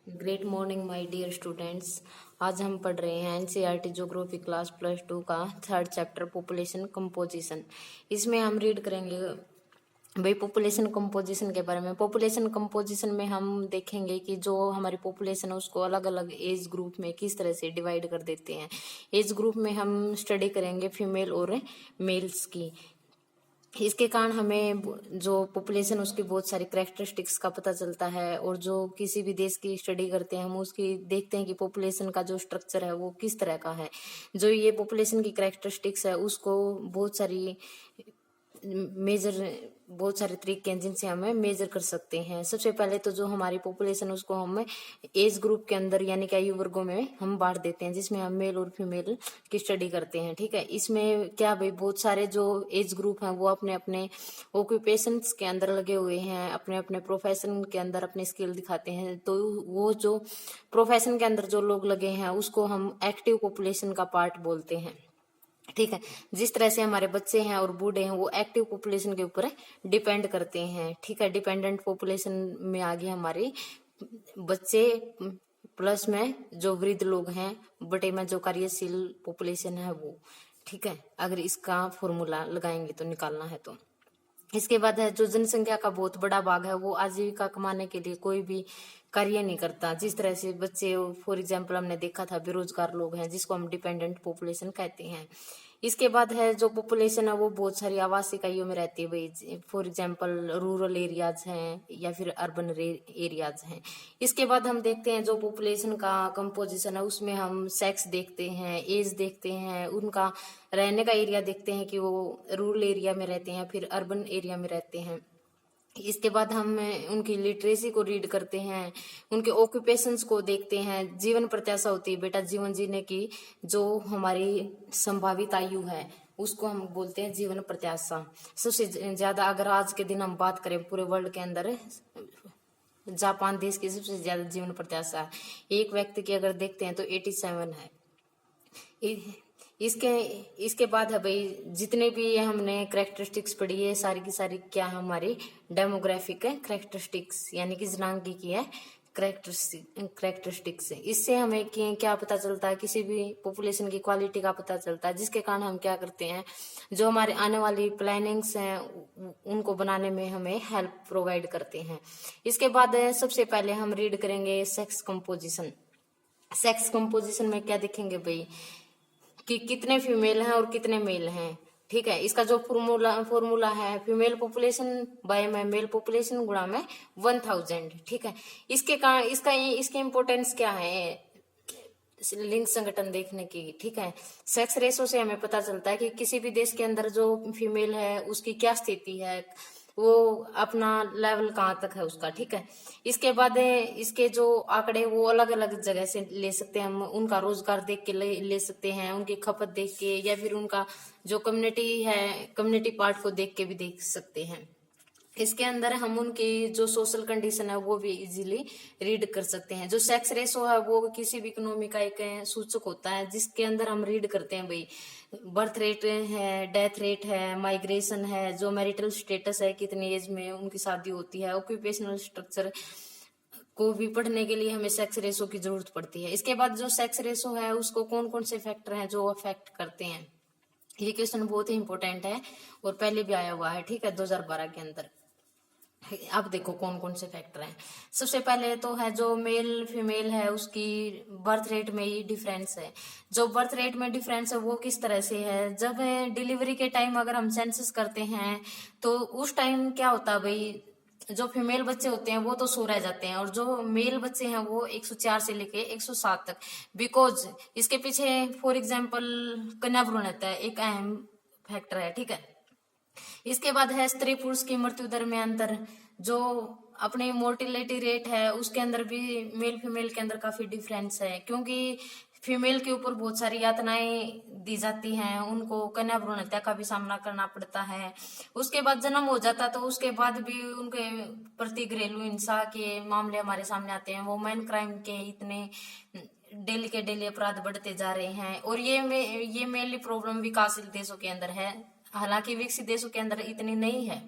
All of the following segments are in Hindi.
Great morning my dear students. आज हम पढ़ रहे हैं एनसीईआरटी ज्योग्राफी क्लास +2 का थर्ड चैप्टर पॉपुलेशन कंपोजिशन। इसमें हम रीड करेंगे भाई पॉपुलेशन कंपोजिशन के बारे में। पॉपुलेशन कंपोजिशन में हम देखेंगे कि जो हमारी पॉपुलेशन है उसको अलग अलग एज ग्रुप में किस तरह से डिवाइड कर देते हैं। एज ग्रुप में हम स्टडी करेंगे फीमेल और मेल्स की। इसके कारण हमें जो पॉपुलेशन उसकी बहुत सारी कैरेक्टरिस्टिक्स का पता चलता है, और जो किसी भी देश की स्टडी करते हैं हम उसकी देखते हैं कि पॉपुलेशन का जो स्ट्रक्चर है वो किस तरह का है। जो ये पॉपुलेशन की कैरेक्टरिस्टिक्स है उसको बहुत सारे तरीके हैं जिनसे हमें मेजर कर सकते हैं। सबसे पहले तो जो हमारी पॉपुलेशन उसको हम एज ग्रुप के अंदर यानी कि आयु वर्गों में हम बांट देते हैं, जिसमें हम मेल और फीमेल की स्टडी करते हैं। ठीक है, इसमें क्या भाई बहुत सारे जो एज ग्रुप हैं वो अपने अपने ऑक्यूपेशंस के अंदर लगे हुए हैं, अपने अपने प्रोफेशन के अंदर अपने स्किल दिखाते हैं। तो वो जो प्रोफेशन के अंदर जो लोग लगे हैं उसको हम एक्टिव पॉपुलेशन का पार्ट बोलते हैं। ठीक है, जिस तरह से हमारे बच्चे हैं और बूढ़े हैं वो एक्टिव पॉपुलेशन के ऊपर डिपेंड करते हैं। ठीक है, डिपेंडेंट पॉपुलेशन में आ गए हमारे बच्चे, प्लस में जो वृद्ध लोग हैं, बटे में जो कार्यशील पॉपुलेशन है वो। ठीक है, अगर इसका फॉर्मूला लगाएंगे तो निकालना है तो इसके बाद है जो जनसंख्या का बहुत बड़ा भाग है वो आजीविका कमाने के लिए कोई भी कार्य नहीं करता। जिस तरह से बच्चे, फॉर एग्जाम्पल हमने देखा था बेरोजगार लोग हैं जिसको हम डिपेंडेंट पॉपुलेशन कहते हैं। इसके बाद है जो पॉपुलेशन है वो बहुत सारी आवासीय इकाइयों में रहती है भाई, फॉर एग्जाम्पल रूरल एरियाज हैं या फिर अर्बन एरियाज हैं। इसके बाद हम देखते हैं जो पॉपुलेशन का कंपोजिशन है उसमें हम सेक्स देखते हैं, एज देखते हैं, उनका रहने का एरिया देखते हैं कि वो रूरल एरिया में रहते हैं फिर अर्बन एरिया में रहते हैं। इसके बाद हम उनकी लिटरेसी को रीड करते हैं, उनके ऑक्यूपेशंस को देखते हैं। जीवन प्रत्याशा होती है बेटा जीवन जीने की, जो हमारी संभावित आयु है उसको हम बोलते हैं जीवन प्रत्याशा। सबसे ज्यादा अगर आज के दिन हम बात करें पूरे वर्ल्ड के अंदर, जापान देश की सबसे ज्यादा जीवन प्रत्याशा है। एक व्यक्ति की अगर देखते हैं तो 87 है। इसके इसके बाद है भाई जितने भी हमने कैरेक्टरिस्टिक्स पढ़ी है सारी की सारी क्या है हमारी डेमोग्राफिक है कैरेक्टरिस्टिक्स, यानी कि जनांगी की है कैरेक्टरिस्टिक्स। इससे हमें क्या पता चलता है, किसी भी पॉपुलेशन की क्वालिटी का पता चलता है, जिसके कारण हम क्या करते हैं जो हमारे आने वाली प्लानिंग्स हैं उनको बनाने में हमें हेल्प प्रोवाइड करते हैं। इसके बाद सबसे पहले हम रीड करेंगे सेक्स कंपोजिशन। सेक्स कंपोजिशन में क्या देखेंगे भाई कि कितने फीमेल हैं और कितने मेल हैं। ठीक है, इसका जो फॉर्मूला है female population bye mail population गुणा में 1000। ठीक है, इसके कारण इसकी इम्पोर्टेंस क्या है लिंग संगठन देखने की। ठीक है, सेक्स रेशो से हमें पता चलता है कि किसी भी देश के अंदर जो फीमेल है उसकी क्या स्थिति है, वो अपना लेवल कहाँ तक है उसका। ठीक है, इसके बाद इसके जो आंकड़े वो अलग अलग जगह से ले सकते हैं हम, उनका रोजगार देख के ले सकते हैं, उनकी खपत देख के, या फिर उनका जो कम्युनिटी है कम्युनिटी पार्ट को देख के भी देख सकते हैं। इसके अंदर हम उनकी जो सोशल कंडीशन है वो भी इजीली रीड कर सकते हैं। जो सेक्स रेशो है वो किसी भी इकोनॉमी का एक सूचक होता है जिसके अंदर हम रीड करते हैं भाई बर्थ रेट है, डेथ रेट है, माइग्रेशन है, जो मैरिटल स्टेटस है, कितनी एज में उनकी शादी होती है, ऑक्यूपेशनल स्ट्रक्चर को भी पढ़ने के लिए हमें सेक्स रेशो की जरूरत पड़ती है। इसके बाद जो सेक्स रेशो है उसको कौन कौन से फैक्टर हैं जो अफेक्ट करते हैं, ये क्वेश्चन बहुत ही इंपॉर्टेंट है और पहले भी आया हुआ है। ठीक है, 2012 के अंदर। अब देखो कौन कौन से फैक्टर हैं। सबसे पहले तो है जो मेल फीमेल है उसकी बर्थ रेट में ही डिफरेंस है। जो बर्थ रेट में डिफरेंस है वो किस तरह से है, जब डिलीवरी के टाइम अगर हम सेंसस करते हैं तो उस टाइम क्या होता है भाई, जो फीमेल बच्चे होते हैं वो तो सो रह जाते हैं और जो मेल बच्चे हैं वो 104 से लेके 107 तक। बिकॉज इसके पीछे फॉर एग्जाम्पल कन्या भ्रूण हत्या एक अहम फैक्टर है। ठीक है, इसके बाद है स्त्री पुरुष की मृत्यु दर में अंतर। जो अपनी मोर्टिलिटी रेट है उसके अंदर भी मेल फीमेल के अंदर काफी डिफरेंस है, क्योंकि फीमेल के ऊपर बहुत सारी यातनाएं दी जाती हैं, उनको कन्या भ्रूण हत्या का भी सामना करना पड़ता है। उसके बाद जन्म हो जाता तो उसके बाद भी उनके प्रति घरेलू हिंसा के मामले हमारे सामने आते हैं। वुमेन क्राइम के इतने डेली के डेली अपराध बढ़ते जा रहे हैं, और ये मेनली प्रॉब्लम विकासशील देशों के अंदर है, हालांकि विकसित देशों के अंदर इतनी नहीं है।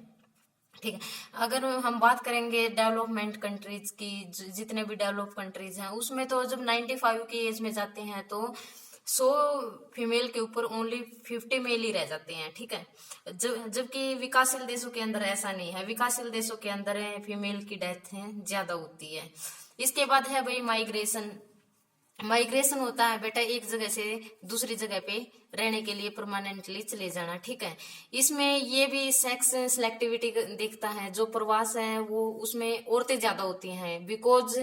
ठीक है। अगर हम बात करेंगे डेवलपमेंट कंट्रीज की, जितने भी डेवलप कंट्रीज हैं उसमें तो जब 95 की एज में जाते हैं तो 100 फीमेल के ऊपर ओनली 50 मेल ही रह जाते हैं। ठीक है। जबकि विकासशील देशों के अंदर ऐसा नहीं है। विकासशील देशों के अंदर फीमेल की डेथ ज्यादा होती है। इसके बाद है भाई माइग्रेशन। माइग्रेशन होता है बेटा एक जगह से दूसरी जगह पे रहने के लिए परमानेंटली चले जाना। ठीक है। इसमें ये भी सेक्स सिलेक्टिविटी देखता है। जो प्रवास है वो उसमें औरतें ज्यादा होती हैं बिकॉज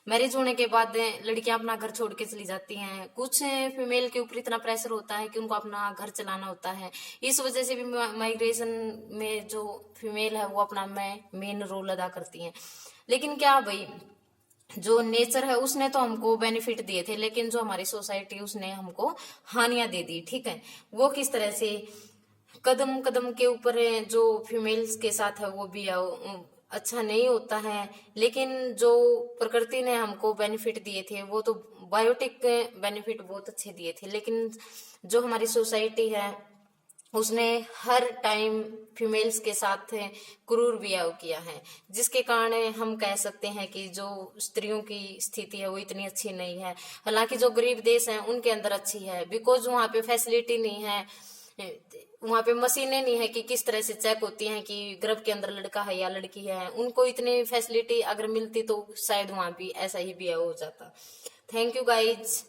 मैरिज होने के बाद लड़कियां अपना घर छोड़ के चली जाती हैं। कुछ फीमेल के ऊपर इतना प्रेशर होता है कि उनको अपना घर चलाना होता है। इस वजह से भी माइग्रेशन में जो फीमेल है वो अपना मेन रोल अदा करती हैं। लेकिन क्या भाई, जो नेचर है उसने तो हमको बेनिफिट दिए थे, लेकिन जो हमारी सोसाइटी उसने हमको हानियां दे दी। ठीक है। वो किस तरह से, कदम कदम के ऊपर जो फीमेल्स के साथ है वो भी अच्छा नहीं होता है। लेकिन जो प्रकृति ने हमको बेनिफिट दिए थे वो तो बायोटिक बेनिफिट बहुत अच्छे दिए थे। लेकिन जो हमारी सोसाइटी है उसने हर टाइम फीमेल्स के साथ क्रूर व्यवहार किया है, जिसके कारण हम कह सकते हैं कि जो स्त्रियों की स्थिति है वो इतनी अच्छी नहीं है। हालांकि जो गरीब देश हैं उनके अंदर अच्छी है, बिकॉज वहाँ पे फैसिलिटी नहीं है, वहाँ पे मशीनें नहीं है कि किस तरह से चेक होती हैं कि गर्भ के अंदर लड़का है या लड़की है। उनको इतनी फैसिलिटी अगर मिलती तो शायद वहाँ भी ऐसा ही भी हो जाता। Thank you guys.